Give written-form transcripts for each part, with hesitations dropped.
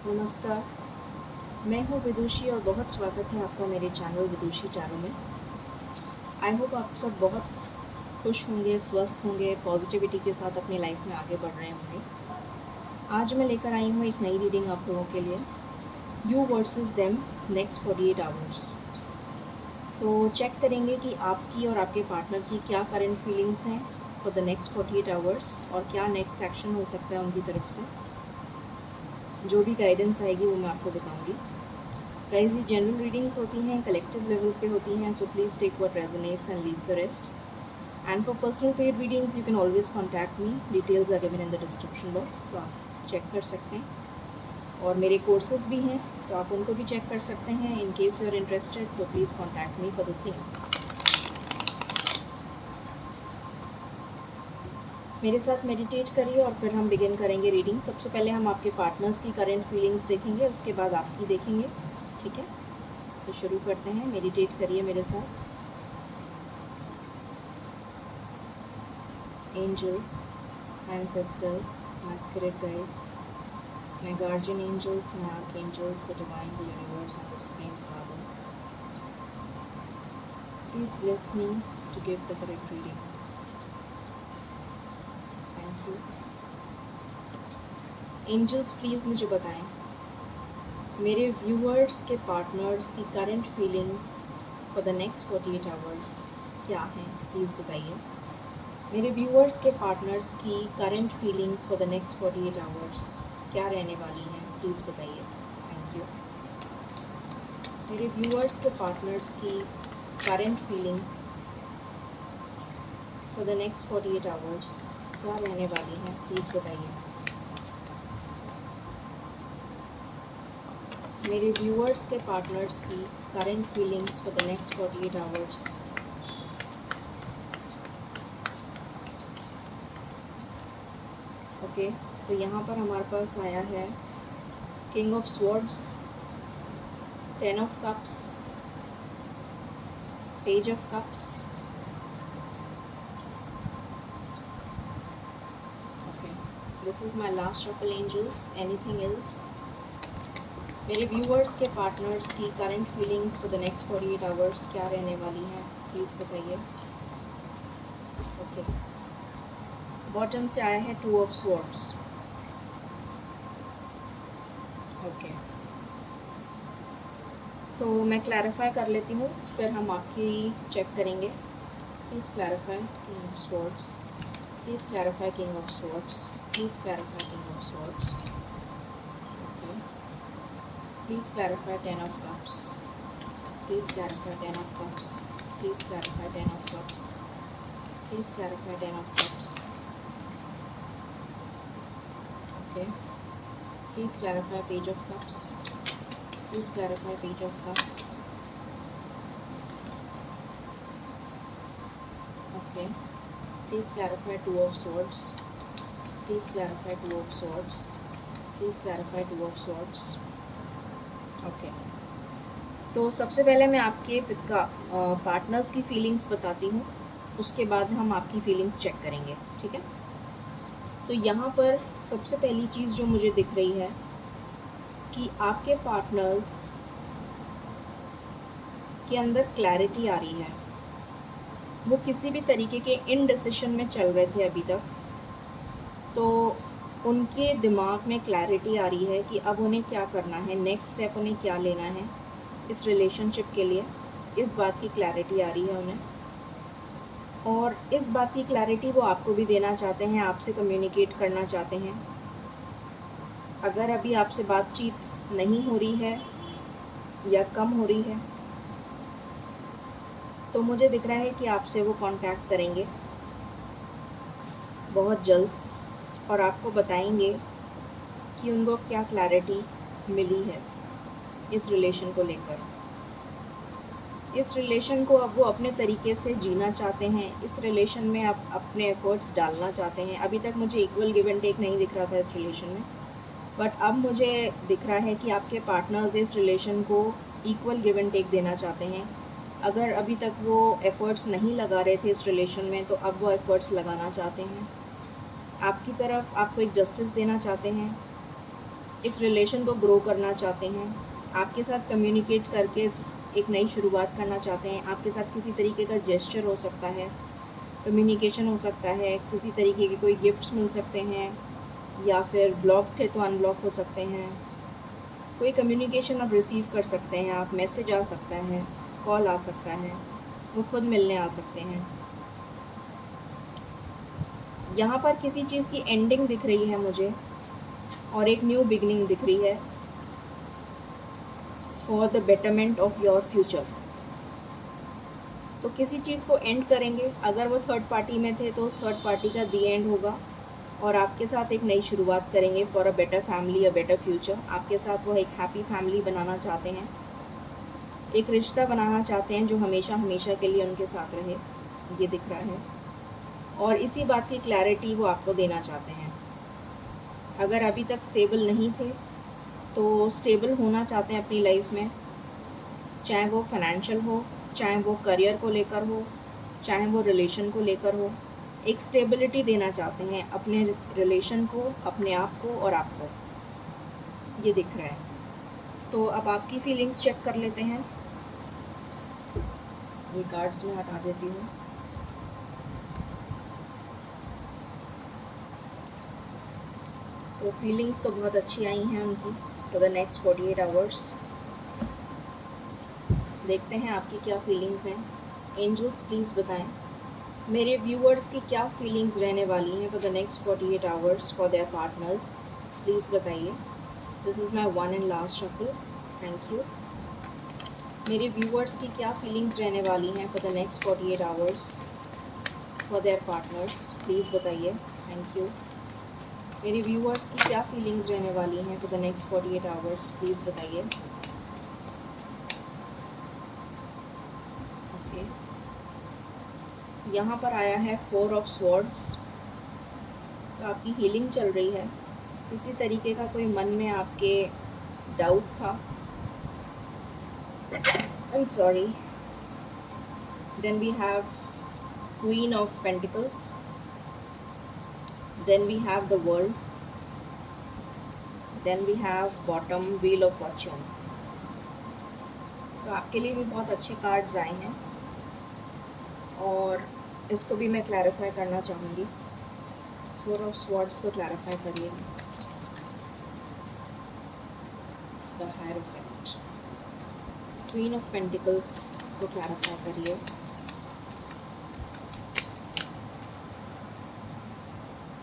नमस्कार, मैं हूँ विदुषी और बहुत स्वागत है आपका मेरे चैनल विदुषी टैरो में। आई होप आप सब बहुत खुश होंगे, स्वस्थ होंगे, पॉजिटिविटी के साथ अपनी लाइफ में आगे बढ़ रहे होंगे। आज मैं लेकर आई हूँ एक नई रीडिंग आप लोगों के लिए, you versus them next 48 hours. तो चेक करेंगे कि आपकी और आपके पार्टनर की क्या करंट फीलिंग्स हैं फॉर द नेक्स्ट 48 आवर्स और क्या नेक्स्ट एक्शन हो सकता है उनकी तरफ से। जो भी गाइडेंस आएगी वो मैं आपको बताऊँगी। गाइस, ये जनरल रीडिंग्स होती हैं, कलेक्टिव लेवल पे होती हैं, so please take what resonates and leave the rest. And for personal paid readings you can always contact me, details are given in the description box, तो आप check कर सकते हैं। और मेरे कोर्सेज भी हैं, तो आप उनको भी चेक कर सकते हैं। In case you are interested तो please contact me for the same. मेरे साथ मेडिटेट करिए और फिर हम बिगिन करेंगे रीडिंग। सबसे पहले हम आपके पार्टनर्स की करंट फीलिंग्स देखेंगे, उसके बाद आपकी देखेंगे, ठीक है? तो शुरू करते हैं, मेडिटेट करिए मेरे साथ। Angels, ancestors, my spirit guides, my guardian angels, my archangels, the divine, the universe, and the supreme Father, please bless me to give the correct reading. Thank you. Angels, please मुझे बताएं मेरे viewers के partners की current feelings for the next 48 hours क्या हैं, please बताइए। मेरे viewers के पार्टनर्स की current feelings for the next 48 hours क्या रहने वाली हैं, प्लीज़ बताइए। Thank you. मेरे व्यूअर्स के पार्टनर्स की current feelings for the next 48 hours क्या रहने वाली हैं, प्लीज़ बताइए। मेरे व्यूअर्स के पार्टनर्स की current feelings for the next 48 hours. Okay, तो यहाँ पर हमारे पास आया है king of swords, 10 of cups, page of cups. Okay, this is my last shuffle angels, anything else. मेरे व्यूअर्स के पार्टनर्स की current feelings for the next 48 hours क्या रहने वाली हैं, प्लीज़ बताइए। ओके, बॉटम से आया है 2 ऑफ स्वॉर्ड्स। ओके, तो मैं क्लैरिफाई कर लेती हूँ, फिर हम आपकी चेक करेंगे। Please clarify king of swords, please clarify king of swords, please clarify king of swords. Okay, please clarify 10 of cups, please clarify 10 of cups, please clarify 10 of cups, please clarify 10 of cups. Okay, please clarify page of cups, please clarify page of cups. Okay, please clarify 2 of swords, please clarify 2 of swords, please clarify 2 of swords. Okay, तो सबसे पहले मैं आपके partners की feelings बताती हूँ, उसके बाद हम आपकी फीलिंग्स चेक करेंगे, ठीक है? तो यहाँ पर सबसे पहली चीज़ जो मुझे दिख रही है कि आपके पार्टनर्स के अंदर क्लैरिटी आ रही है। वो किसी भी तरीके के इनडिसिशन में चल रहे थे अभी तक, तो उनके दिमाग में क्लैरिटी आ रही है कि अब उन्हें क्या करना है, नेक्स्ट स्टेप उन्हें क्या लेना है इस रिलेशनशिप के लिए। इस बात की क्लैरिटी आ रही है उन्हें, और इस बात की क्लैरिटी वो आपको भी देना चाहते हैं, आपसे कम्युनिकेट करना चाहते हैं। अगर अभी आपसे बातचीत नहीं हो रही है या कम हो रही है, तो मुझे दिख रहा है कि आपसे वो कांटेक्ट करेंगे बहुत जल्द और आपको बताएंगे कि उनको क्या क्लैरिटी मिली है इस रिलेशन को लेकर। इस रिलेशन को अब वो अपने तरीके से जीना चाहते हैं, इस रिलेशन में आप अपने एफ़र्ट्स डालना चाहते हैं। अभी तक मुझे इक्वल गिव एंड टेक नहीं दिख रहा था इस रिलेशन में, बट अब मुझे दिख रहा है कि आपके पार्टनर्स इस रिलेशन को इक्वल गिव एंड टेक देना चाहते हैं। अगर अभी तक वो एफ़र्ट्स नहीं लगा रहे थे इस रिलेशन में, तो अब वो एफ़र्ट्स लगाना चाहते हैं। आपकी तरफ आपको एक जस्टिस देना चाहते हैं, इस रिलेशन को ग्रो करना चाहते हैं, आपके साथ कम्युनिकेट करके एक नई शुरुआत करना चाहते हैं। आपके साथ किसी तरीके का जेस्चर हो सकता है, कम्युनिकेशन हो सकता है, किसी तरीके के कोई गिफ्ट्स मिल सकते हैं, या फिर ब्लॉक थे तो अनब्लॉक हो सकते हैं। कोई कम्युनिकेशन आप रिसीव कर सकते हैं, आप मैसेज आ सकता है, कॉल आ सकता है, वो खुद मिलने आ सकते हैं। यहाँ पर किसी चीज़ की एंडिंग दिख रही है मुझे, और एक न्यू बिगनिंग दिख रही है for the betterment of your future. तो किसी चीज़ को एंड करेंगे, अगर वो थर्ड पार्टी में थे तो उस थर्ड पार्टी का दी एंड होगा, और आपके साथ एक नई शुरुआत करेंगे for a better family, a better future. आपके साथ वो एक हैप्पी फैमिली बनाना चाहते हैं, एक रिश्ता बनाना चाहते हैं जो हमेशा हमेशा के लिए उनके साथ रहे, ये दिख रहा है। और इसी बात की क्लैरिटी वो आपको देना चाहते हैं। अगर अभी तक स्टेबल नहीं थे तो स्टेबल होना चाहते हैं अपनी लाइफ में, चाहे वो फाइनेंशियल हो, चाहे वो करियर को लेकर हो, चाहे वो रिलेशन को लेकर हो। एक स्टेबिलिटी देना चाहते हैं अपने रिलेशन को, अपने आप को और आपको, ये दिख रहा है। तो अब आपकी फीलिंग्स चेक कर लेते हैं। ये कार्ड्स में हटा देती हूँ। तो फीलिंग्स तो बहुत अच्छी आई हैं उनकी फॉर द नेक्स्ट 48 आवर्स। देखते हैं आपकी क्या फीलिंग्स हैं। एंजल्स प्लीज़ बताएं मेरे व्यूअर्स की क्या फीलिंग्स रहने वाली हैं for the next 48 hours for their partners. Please बताइए। This is my one and last shuffle. Thank you. मेरे व्यूअर्स की क्या फीलिंग्स रहने वाली हैं for the next 48 hours for their partners. Please बताइए। Thank you. मेरे व्यूअर्स की क्या फीलिंग्स रहने वाली हैं for the next 48 hours. Please बताइए। ओके, यहाँ पर आया है 4 ऑफ स्वॉर्ड्स। तो आपकी हीलिंग चल रही है। किसी तरीके का कोई मन में आपके डाउट था। I am sorry. Then we have queen of pentacles, then we have the world, then we have bottom, wheel of fortune। तो आपके लिए भी बहुत अच्छे कार्ड्स आए हैं, और इसको भी मैं क्लैरिफाई करना चाहूँगी। 4 ऑफ स्वॉर्ड्स को क्लैरिफाई करिए। The hierophant, queen of pentacles को क्लैरिफाई करिए।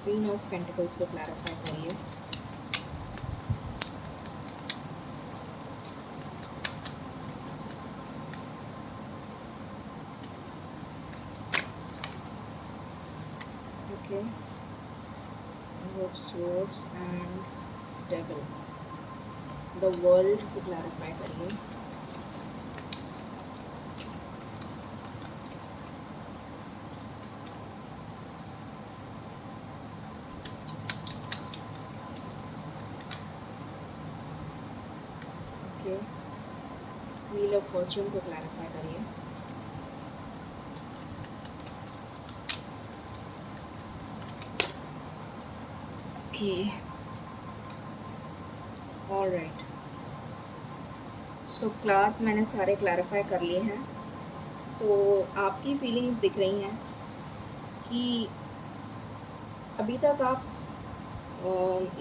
क्वीन ऑफ पेंटिकल्स को क्लैरिफाई करिए। Okay, of swords and devil. The world को क्लैरिफाई करिए। ओके, व्हील ऑफ फॉर्च्यून को क्लैरिफाई करिए। Okay, alright. सो क्लास मैंने सारे क्लैरिफाई कर लिए हैं। तो आपकी फीलिंग्स दिख रही हैं कि अभी तक आप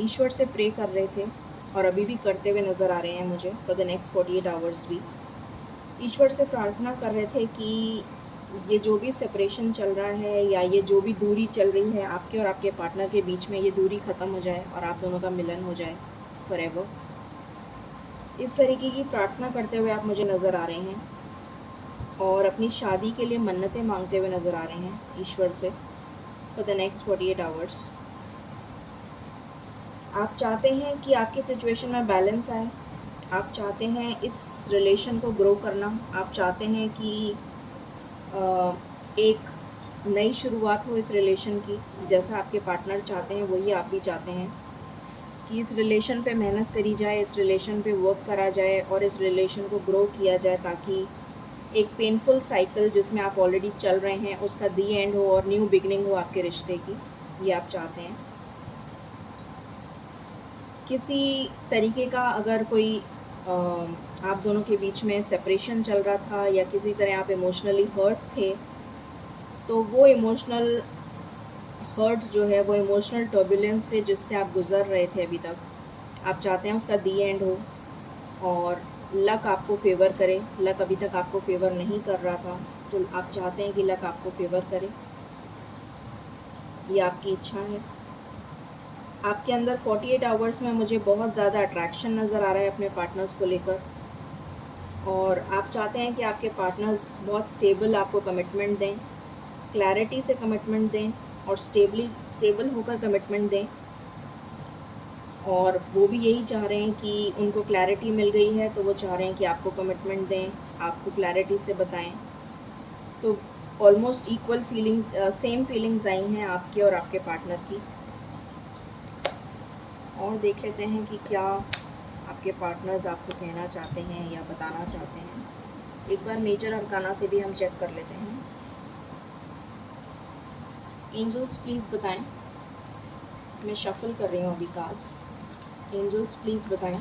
ईश्वर से प्रे कर रहे थे, और अभी भी करते हुए नज़र आ रहे हैं मुझे फॉर द नेक्स्ट 48 आवर्स भी। ईश्वर से प्रार्थना कर रहे थे कि ये जो भी सेपरेशन चल रहा है, या ये जो भी दूरी चल रही है आपके और आपके पार्टनर के बीच में, ये दूरी ख़त्म हो जाए और आप दोनों का मिलन हो जाए फॉरएवर। इस तरीके की प्रार्थना करते हुए आप मुझे नज़र आ रहे हैं, और अपनी शादी के लिए मन्नतें मांगते हुए नज़र आ रहे हैं ईश्वर से फॉर द नेक्स्ट 48 आवर्स। आप चाहते हैं कि आपकी सिचुएशन में बैलेंस आए, आप चाहते हैं इस रिलेशन को ग्रो करना, आप चाहते हैं कि एक नई शुरुआत हो इस रिलेशन की, जैसा आपके पार्टनर चाहते हैं वही आप भी चाहते हैं कि इस रिलेशन पे मेहनत करी जाए, इस रिलेशन पे वर्क करा जाए और इस रिलेशन को ग्रो किया जाए, ताकि एक पेनफुल साइकिल जिसमें आप ऑलरेडी चल रहे हैं उसका दी एंड हो और न्यू बिगनिंग हो आपके रिश्ते की, ये आप चाहते हैं। किसी तरीके का अगर कोई आप दोनों के बीच में सेपरेशन चल रहा था या किसी तरह आप इमोशनली हर्ट थे, तो वो इमोशनल हर्ट जो है, वो इमोशनल टर्बुलेंस से जिससे आप गुज़र रहे थे अभी तक, आप चाहते हैं उसका दी एंड हो और लक आपको फ़ेवर करे। लक अभी तक आपको फ़ेवर नहीं कर रहा था, तो आप चाहते हैं कि लक आपको फ़ेवर करे, ये आपकी इच्छा है। आपके अंदर 48 आवर्स में मुझे बहुत ज़्यादा अट्रैक्शन नज़र आ रहा है अपने पार्टनर्स को लेकर, और आप चाहते हैं कि आपके पार्टनर्स बहुत स्टेबल आपको कमिटमेंट दें, क्लैरिटी से कमिटमेंट दें और स्टेबल होकर कमिटमेंट दें। और वो भी यही चाह रहे हैं कि उनको क्लैरिटी मिल गई है, तो वो चाह रहे हैं कि आपको कमिटमेंट दें, आपको क्लैरिटी से बताएं। तो almost equal feelings, same feelings आई हैं आपके और आपके पार्टनर की। और देख लेते हैं कि क्या आपके पार्टनर्स आपको कहना चाहते हैं या बताना चाहते हैं। एक बार मेजर अरकाना से भी हम चेक कर लेते हैं। एंजल्स प्लीज़ बताएं, मैं शफल कर रही हूँ अभी कार्ड्स। एंजल्स प्लीज़ बताएं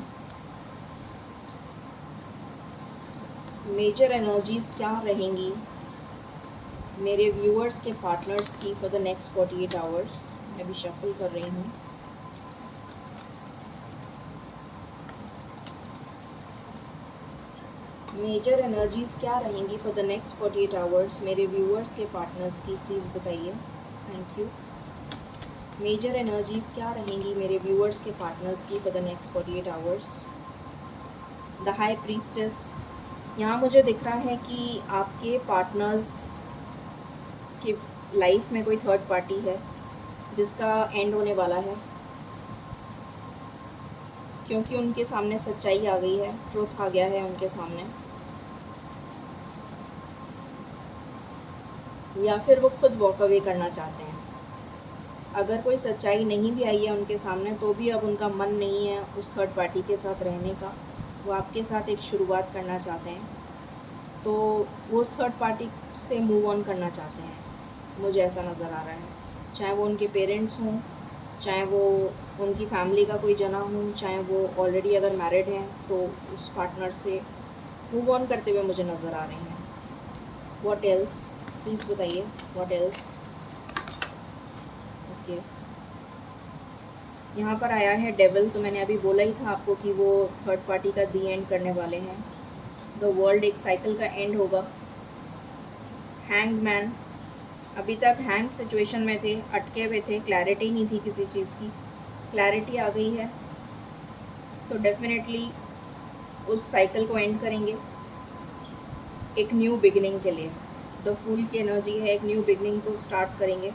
मेजर एनर्जीज़ क्या रहेंगी मेरे व्यूअर्स के पार्टनर्स की फॉर द नेक्स्ट 48 आवर्स। मैं भी शफल कर रही हूँ। मेजर एनर्जीज़ क्या रहेंगी फॉर द नेक्स्ट 48 आवर्स मेरे व्यूअर्स के पार्टनर्स की, प्लीज़ बताइए। Thank you. मेजर एनर्जीज़ क्या रहेंगी मेरे व्यूअर्स के पार्टनर्स की for the next 48 hours. The high priestess, यहाँ मुझे दिख रहा है कि आपके पार्टनर्स की लाइफ में कोई थर्ड पार्टी है जिसका एंड होने वाला है, क्योंकि उनके सामने सच्चाई आ गई है, ट्रुथ आ गया है उनके सामने, या फिर वो खुद वॉक अवे करना चाहते हैं। अगर कोई सच्चाई नहीं भी आई है उनके सामने, तो भी अब उनका मन नहीं है उस थर्ड पार्टी के साथ रहने का, वो आपके साथ एक शुरुआत करना चाहते हैं। तो वो उस थर्ड पार्टी से मूव ऑन करना चाहते हैं, मुझे ऐसा नज़र आ रहा है। चाहे वो उनके पेरेंट्स हों, चाहे वो उनकी फैमिली का कोई जना हो, चाहे वो ऑलरेडी अगर मैरिड हैं तो उस पार्टनर से मूव ऑन करते हुए मुझे नज़र आ रहे हैं। व्हाट एल्स, प्लीज़ बताइए व्हाट एल्स। ओके, यहाँ पर आया है डेविल, तो मैंने अभी बोला ही था आपको कि वो थर्ड पार्टी का दी एंड करने वाले हैं। द वर्ल्ड, एक साइकिल का एंड होगा। हैंग्ड मैन, अभी तक हैंग सिचुएशन में थे, अटके हुए थे, क्लैरिटी नहीं थी किसी चीज़ की, क्लैरिटी आ गई है, तो डेफिनेटली उस साइकिल को एंड करेंगे एक न्यू बिगिनिंग के लिए। द फूल की एनर्जी है, एक न्यू बिगिनिंग को स्टार्ट करेंगे।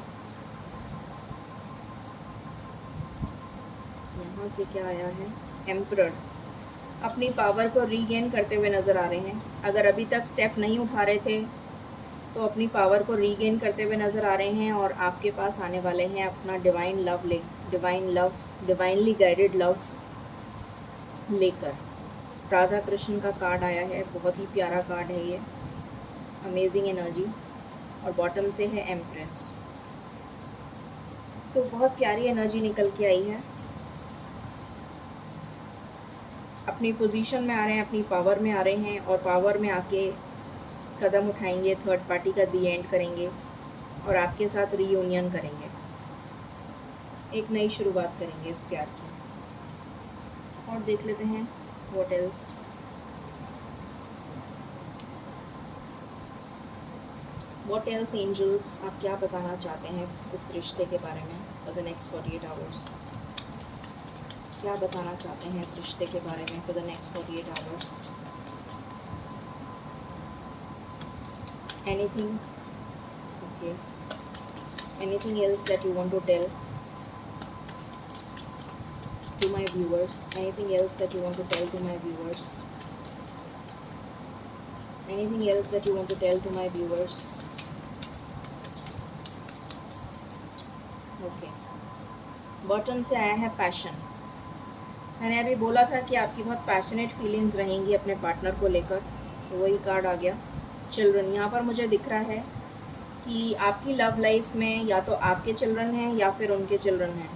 यहाँ से क्या आया है, एम्परर, अपनी पावर को रीगेन करते हुए नज़र आ रहे हैं। अगर अभी तक स्टेप नहीं उठा रहे थे तो अपनी पावर को रीगेन करते हुए नज़र आ रहे हैं और आपके पास आने वाले हैं अपना डिवाइनली गाइडेड लव लेकर। राधा कृष्ण का कार्ड आया है, बहुत ही प्यारा कार्ड है ये, अमेजिंग एनर्जी, और बॉटम से है एम्प्रेस। तो बहुत प्यारी एनर्जी निकल के आई है। अपनी पोजीशन में आ रहे हैं, अपनी पावर में आ रहे हैं, और पावर में आके कदम उठाएंगे, थर्ड पार्टी का दी एंड करेंगे और आपके साथ रीयूनियन करेंगे, एक नई शुरुआत करेंगे इस प्यार की। और देख लेते हैं what else. What else angels, आप क्या बताना चाहते हैं इस रिश्ते के बारे में फॉर द नेक्स्ट 48 आवर्स। क्या बताना चाहते हैं इस रिश्ते के बारे में for the next 48 hours. Anything, okay, anything else that you want to tell to my viewers? Anything else that you want to tell to my viewers? Anything else that you want to tell to my viewers? Okay, bottom से आया है passion. मैंने अभी बोला था कि आपकी बहुत पैशनेट फीलिंग्स रहेंगी अपने पार्टनर को लेकर, तो वही कार्ड आ गया। चिल्ड्रन, यहाँ पर मुझे दिख रहा है कि आपकी लव लाइफ में या तो आपके चिल्ड्रन हैं या फिर उनके चिल्ड्रन हैं।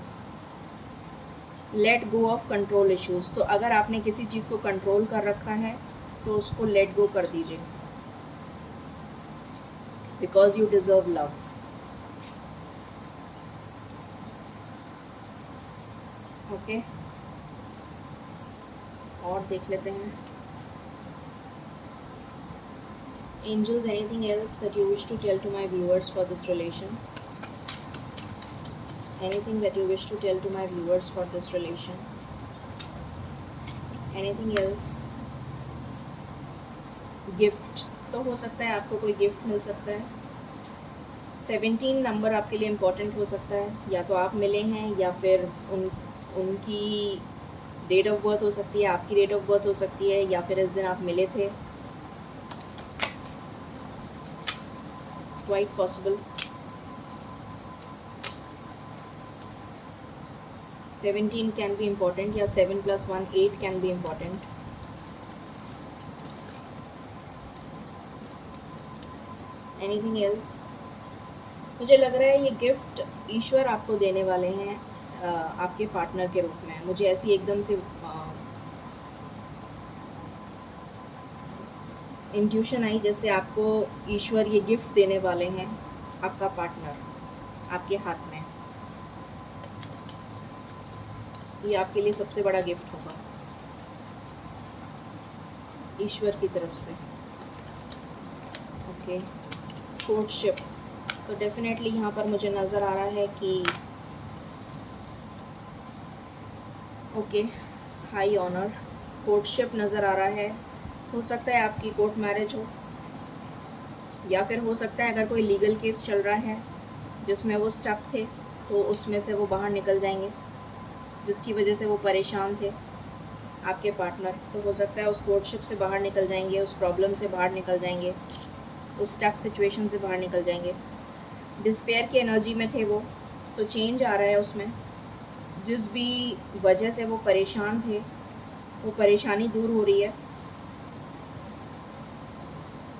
Let go of control issues, तो अगर आपने किसी चीज़ को कंट्रोल कर रखा है तो उसको लेट गो कर दीजिए, because you deserve love. Okay, और देख लेते हैं। Angels, anything else that you wish to tell to my viewers for this relation? Anything that you wish to tell to my viewers for this relation? Anything else? Gift तो हो सकता है, आपको कोई गिफ्ट मिल सकता है। 17 नंबर आपके लिए इम्पोर्टेंट हो सकता है, या तो आप मिले हैं या फिर उनकी डेट ऑफ बर्थ हो सकती है, आपकी डेट ऑफ बर्थ हो सकती है, या फिर इस दिन आप मिले थे। Quite possible. 17 can be important, या 7 + 1 8 can be important. Anything else? मुझे लग रहा है ये गिफ्ट ईश्वर आपको देने वाले हैं आपके पार्टनर के रूप में। मुझे ऐसी एकदम से इंट्यूशन आई जैसे आपको ईश्वर ये गिफ्ट देने वाले हैं, आपका पार्टनर आपके हाथ में। ये आपके लिए सबसे बड़ा गिफ्ट होगा ईश्वर की तरफ से। ओके, कोर्टशिप तो डेफिनेटली यहाँ पर मुझे नज़र आ रहा है कि ओके, हाई ऑनर, कोर्टशिप नज़र आ रहा है। हो सकता है आपकी कोर्ट मैरिज हो, या फिर हो सकता है अगर कोई लीगल केस चल रहा है जिसमें वो स्टक थे तो उसमें से वो बाहर निकल जाएंगे, जिसकी वजह से वो परेशान थे आपके पार्टनर। तो हो सकता है उस कोर्टशिप से बाहर निकल जाएंगे, उस प्रॉब्लम से बाहर निकल जाएंगे, उस स्टक सिचुएशन से बाहर निकल जाएंगे। डिस्पेयर की एनर्जी में थे वो, तो चेंज आ रहा है उसमें। जिस भी वजह से वो परेशान थे वो परेशानी दूर हो रही है।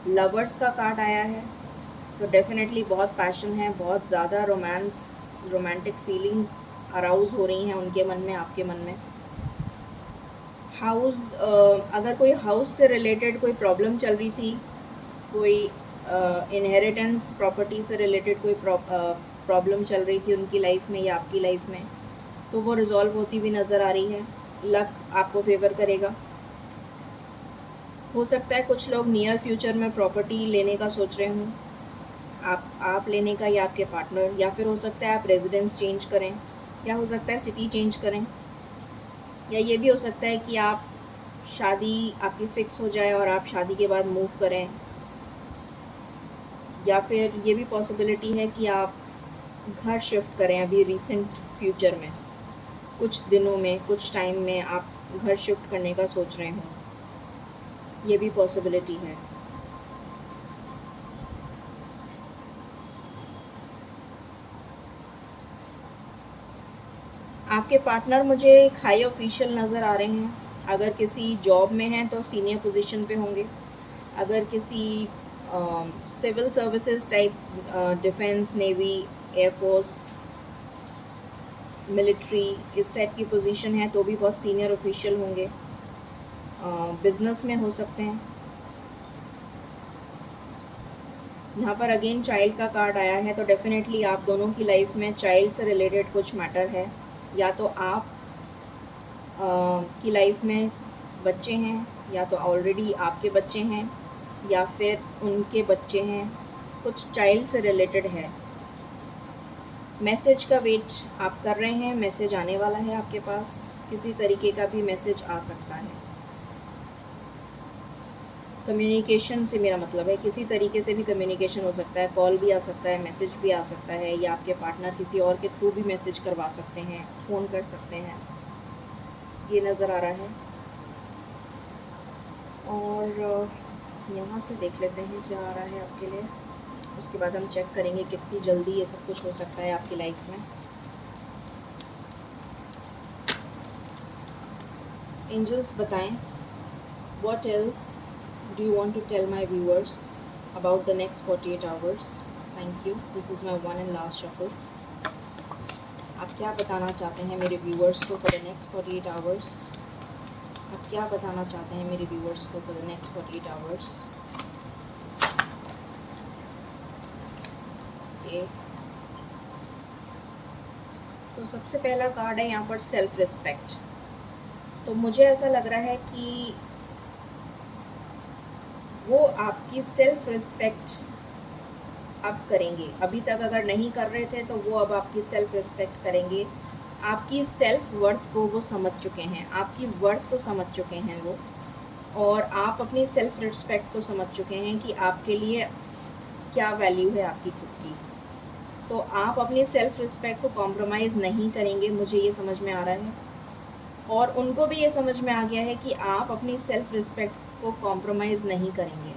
लवर्स का कार्ड आया है, तो डेफिनेटली बहुत पैशन है, बहुत ज़्यादा रोमांटिक फीलिंग्स अराउज़ हो रही हैं उनके मन में, आपके मन में। हाउस, अगर कोई हाउस से रिलेटेड कोई प्रॉब्लम चल रही थी, कोई इनहेरिटेंस प्रॉपर्टी से रिलेटेड कोई प्रॉब्लम चल रही थी उनकी लाइफ में या आपकी लाइफ में, तो वो रिजॉल्व होती हुई नज़र आ रही है। लक आपको फेवर करेगा। हो सकता है कुछ लोग नियर फ्यूचर में प्रॉपर्टी लेने का सोच रहे हों, आप लेने का या आपके पार्टनर, या फिर हो सकता है आप रेजिडेंस चेंज करें, या हो सकता है सिटी चेंज करें, या ये भी हो सकता है कि आप शादी आपकी फ़िक्स हो जाए और आप शादी के बाद मूव करें, या फिर ये भी पॉसिबिलिटी है कि आप घर शिफ्ट करें अभी रिसेंट फ्यूचर में, कुछ दिनों में, कुछ टाइम में आप घर शिफ्ट करने का सोच रहे हों, ये भी पॉसिबिलिटी है। आपके पार्टनर मुझे एक हाई ऑफिशियल नज़र आ रहे हैं। अगर किसी जॉब में हैं तो सीनियर पोजीशन पे होंगे। अगर किसी civil services type, defence, navy, air force, military, इस टाइप की पोजीशन है तो भी बहुत सीनियर ऑफिशियल होंगे। बिज़नेस में हो सकते हैं। यहाँ पर अगेन चाइल्ड का कार्ड आया है, तो डेफिनेटली आप दोनों की लाइफ में चाइल्ड से रिलेटेड कुछ मैटर है। या तो आप की लाइफ में बच्चे हैं, या तो ऑलरेडी आपके बच्चे हैं, या फिर उनके बच्चे हैं, कुछ चाइल्ड से रिलेटेड है। मैसेज का वेट आप कर रहे हैं, मैसेज आने वाला है आपके पास, किसी तरीके का भी मैसेज आ सकता है। कम्युनिकेशन से मेरा मतलब है किसी तरीके से भी कम्युनिकेशन हो सकता है, कॉल भी आ सकता है, मैसेज भी आ सकता है, या आपके पार्टनर किसी और के थ्रू भी मैसेज करवा सकते हैं, फ़ोन कर सकते हैं, ये नज़र आ रहा है। और यहाँ से देख लेते हैं क्या आ रहा है आपके लिए, उसके बाद हम चेक करेंगे कितनी जल्दी ये सब कुछ हो सकता है आपकी लाइफ में। एंजल्स बताएं, what else do you want to tell my viewers about the next 48 hours? Thank you. This is my one and last shuffle. आपके क्या बताना चाहते हैं मेरे व्यूअर्स को फॉर द नेक्स्ट 48 आवर्स? आप क्या बताना चाहते हैं मेरे व्यूअर्स को for the next 48 hours? Okay, तो सबसे पहला कार्ड है यहाँ पर सेल्फ रिस्पेक्ट। तो मुझे ऐसा लग रहा है कि वो आपकी सेल्फ रिस्पेक्ट अब करेंगे। अभी तक अगर नहीं कर रहे थे तो वो अब आपकी सेल्फ रिस्पेक्ट करेंगे। आपकी सेल्फ वर्थ को वो समझ चुके हैं, आपकी वर्थ को समझ चुके हैं वो, और आप अपनी सेल्फ रिस्पेक्ट को समझ चुके हैं कि आपके लिए क्या वैल्यू है आपकी खुद की। तो आप अपनी सेल्फ रिस्पेक्ट को कॉम्प्रोमाइज़ नहीं करेंगे, मुझे ये समझ में आ रहा है। और उनको भी ये समझ में आ गया है कि आप अपनी सेल्फ रिस्पेक्ट को कॉम्प्रोमाइज़ नहीं करेंगे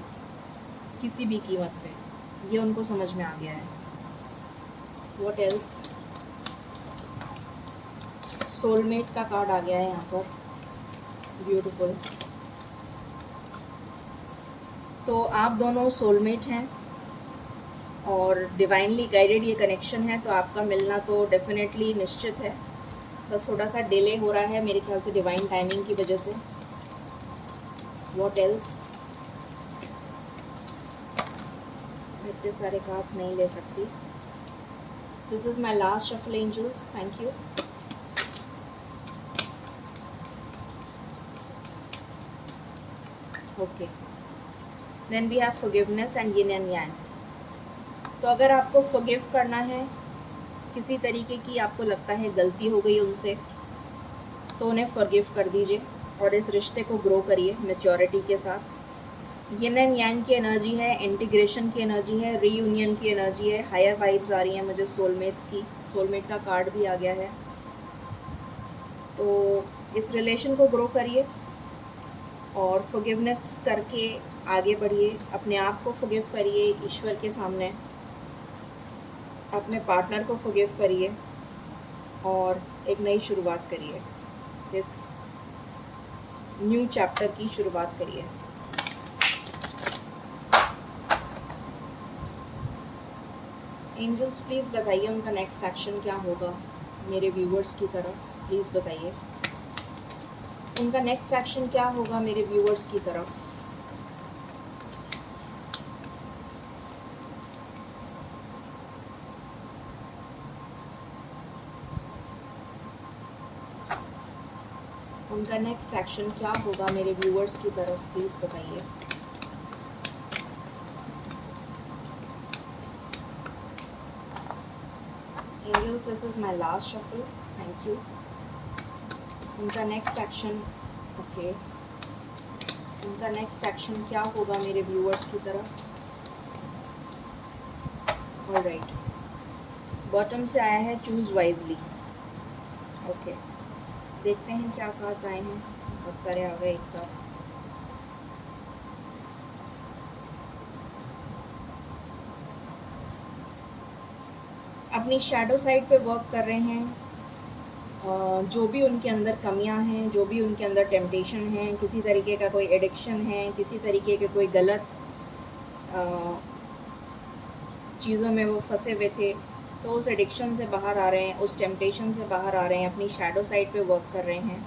किसी भी कीमत पे, ये उनको समझ में आ गया है। What else? सोलमेट का कार्ड आ गया है यहाँ पर, ब्यूटीफुल। तो आप दोनों सोलमेट हैं और डिवाइनली गाइडेड ये कनेक्शन है, तो आपका मिलना तो डेफिनेटली निश्चित है। बस थोड़ा सा डिले हो रहा है मेरे ख्याल से डिवाइन टाइमिंग की वजह से। What else? मैं इतने सारे कार्ड्स नहीं ले सकती। This is my last shuffle angels, thank you. Okay, then we have forgiveness and yin and yang. तो अगर आपको फॉरगिव करना है, किसी तरीके की आपको लगता है गलती हो गई उनसे, तो उन्हें फॉरगिव कर दीजिए और इस रिश्ते को ग्रो करिए मैच्योरिटी के साथ। यिन एंड यांग की एनर्जी है, इंटीग्रेशन की एनर्जी है, रीयूनियन की एनर्जी है, हायर वाइब्स आ रही हैं मुझे सोलमेट्स की। सोलमेट का कार्ड भी आ गया है। तो इस रिलेशन को ग्रो करिए और फॉरगिवनेस करके आगे बढ़िए। अपने आप को फॉरगिव करिए ईश्वर के सामने, अपने पार्टनर को फॉरगिव करिए और एक नई शुरुआत करिए, इस न्यू चैप्टर की शुरुआत करिए। एंजल्स प्लीज़ बताइए उनका नेक्स्ट एक्शन क्या होगा मेरे व्यूवर्स की तरफ, प्लीज़ बताइए उनका नेक्स्ट एक्शन क्या होगा मेरे व्यूवर्स की तरफ। उनका नेक्स्ट एक्शन क्या होगा मेरे व्यूवर्स की तरफ, प्लीज़ बताइए। Angels, this is my last shuffle, thank you. उनका नेक्स्ट एक्शन, ओके, उनका नेक्स्ट एक्शन क्या होगा मेरे व्यूवर्स की तरफ। ऑलराइट, बॉटम से आया है चूज़ वाइजली। ओके, देखते हैं क्या कार्ड्स आए हैं। बहुत सारे आ गए एक साथ। अपनी शैडो साइड पे वर्क कर रहे हैं। जो भी उनके अंदर कमियां हैं, जो भी उनके अंदर टेम्पटेशन है, किसी तरीके का कोई एडिक्शन है, किसी तरीके के कोई गलत चीज़ों में वो फंसे हुए थे, तो उस एडिक्शन से बाहर आ रहे हैं, उस टेम्पटेशन से बाहर आ रहे हैं, अपनी शैडो साइड पे वर्क कर रहे हैं,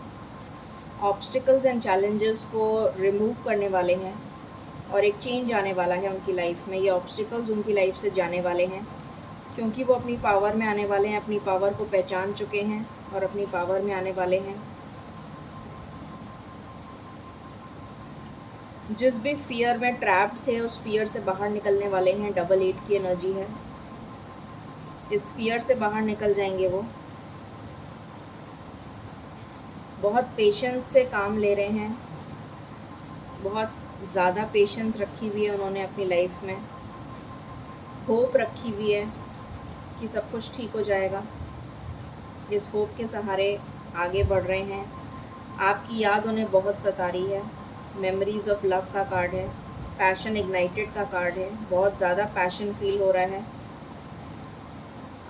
ऑब्स्टिकल्स एंड चैलेंजेस को रिमूव करने वाले हैं और एक चेंज आने वाला है उनकी लाइफ में। ये ऑब्स्टिकल्स उनकी लाइफ से जाने वाले हैं क्योंकि वो अपनी पावर में आने वाले हैं, अपनी पावर को पहचान चुके हैं और अपनी पावर में आने वाले हैं। जिस भी फियर में ट्रैप्ड थे उस फियर से बाहर निकलने वाले हैं। डबल 8 की एनर्जी है, इस फियर से बाहर निकल जाएंगे वो। बहुत पेशेंस से काम ले रहे हैं, बहुत ज़्यादा पेशेंस रखी हुई है उन्होंने अपनी लाइफ में, होप रखी हुई है कि सब कुछ ठीक हो जाएगा। इस होप के सहारे आगे बढ़ रहे हैं। आपकी याद उन्हें बहुत सता रही है। मेमोरीज ऑफ लव का कार्ड है, पैशन इग्नाइटेड का कार्ड है, बहुत ज़्यादा पैशन फील हो रहा है।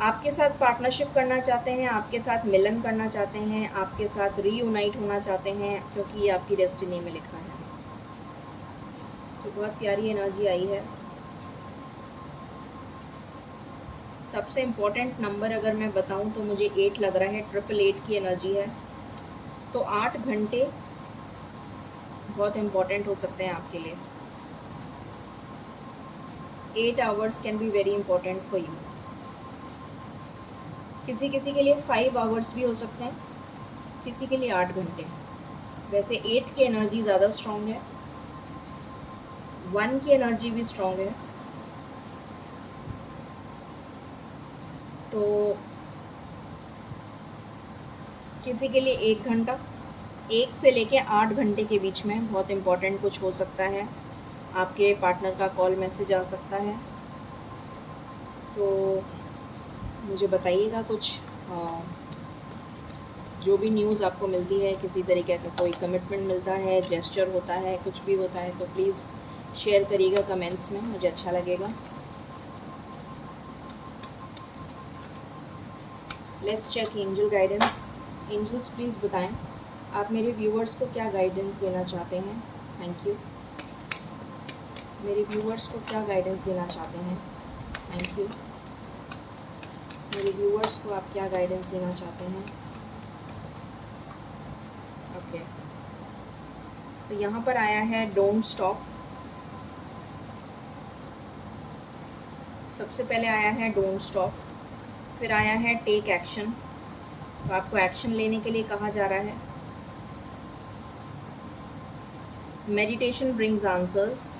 आपके साथ पार्टनरशिप करना चाहते हैं, आपके साथ मिलन करना चाहते हैं, आपके साथ रीयूनाइट होना चाहते हैं, क्योंकि ये आपकी डेस्टिनी में लिखा है। तो बहुत प्यारी एनर्जी आई है। सबसे इम्पोर्टेंट नंबर अगर मैं बताऊं तो मुझे 8 लग रहा है, 888 की एनर्जी है। तो 8 घंटे बहुत इम्पोर्टेंट हो सकते हैं आपके लिए। 8 hours can be very important for you. किसी किसी के लिए 5 आवर्स भी हो सकते हैं, किसी के लिए 8 घंटे। वैसे 8 की एनर्जी ज़्यादा स्ट्रॉन्ग है, 1 की एनर्जी भी स्ट्रॉन्ग है। तो किसी के लिए 1 घंटा, 1 से लेके 8 घंटे के बीच में बहुत इम्पोर्टेंट कुछ हो सकता है। आपके पार्टनर का कॉल मैसेज आ सकता है। तो मुझे बताइएगा कुछ जो भी न्यूज़ आपको मिलती है, किसी तरीके का कोई कमिटमेंट मिलता है, जेस्चर होता है, कुछ भी होता है, तो प्लीज़ शेयर करिएगा कमेंट्स में, मुझे अच्छा लगेगा। Let's check angel guidance. Angels please बताएं आप मेरे व्यूअर्स को क्या गाइडेंस देना चाहते हैं। Thank you. मेरे व्यूअर्स को क्या गाइडेंस देना चाहते हैं। Thank you. मेरे व्यूअर्स को आप क्या गाइडेंस देना चाहते हैं। ओके तो यहाँ पर आया है डोंट स्टॉप। सबसे पहले आया है डोंट स्टॉप, फिर आया है टेक एक्शन। तो आपको एक्शन लेने के लिए कहा जा रहा है। Meditation brings answers.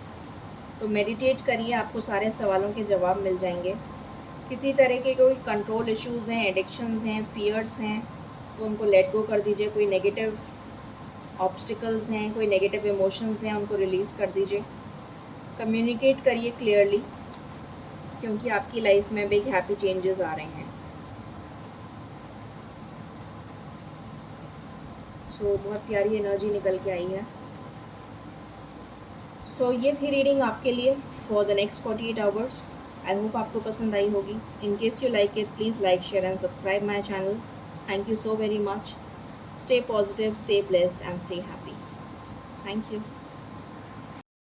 तो मेडिटेट करिए, आपको सारे सवालों के जवाब मिल जाएंगे। किसी तरह के कोई कंट्रोल इश्यूज़ हैं, एडिक्शंस हैं, फियर्स हैं, तो उनको लेट गो कर दीजिए। कोई नेगेटिव ऑब्स्टिकल्स हैं, कोई नेगेटिव इमोशंस हैं, उनको रिलीज़ कर दीजिए। कम्युनिकेट करिए क्लियरली, क्योंकि आपकी लाइफ में बिग हैप्पी चेंजेस आ रहे हैं। सो बहुत प्यारी एनर्जी निकल के आई है। सो ये थी रीडिंग आपके लिए for the next 48 hours. I hope आपको पसंद आई होगी। इन case you like it, please like, share and subscribe my channel. Thank you so very much. Stay positive, stay blessed, and stay happy. Thank you.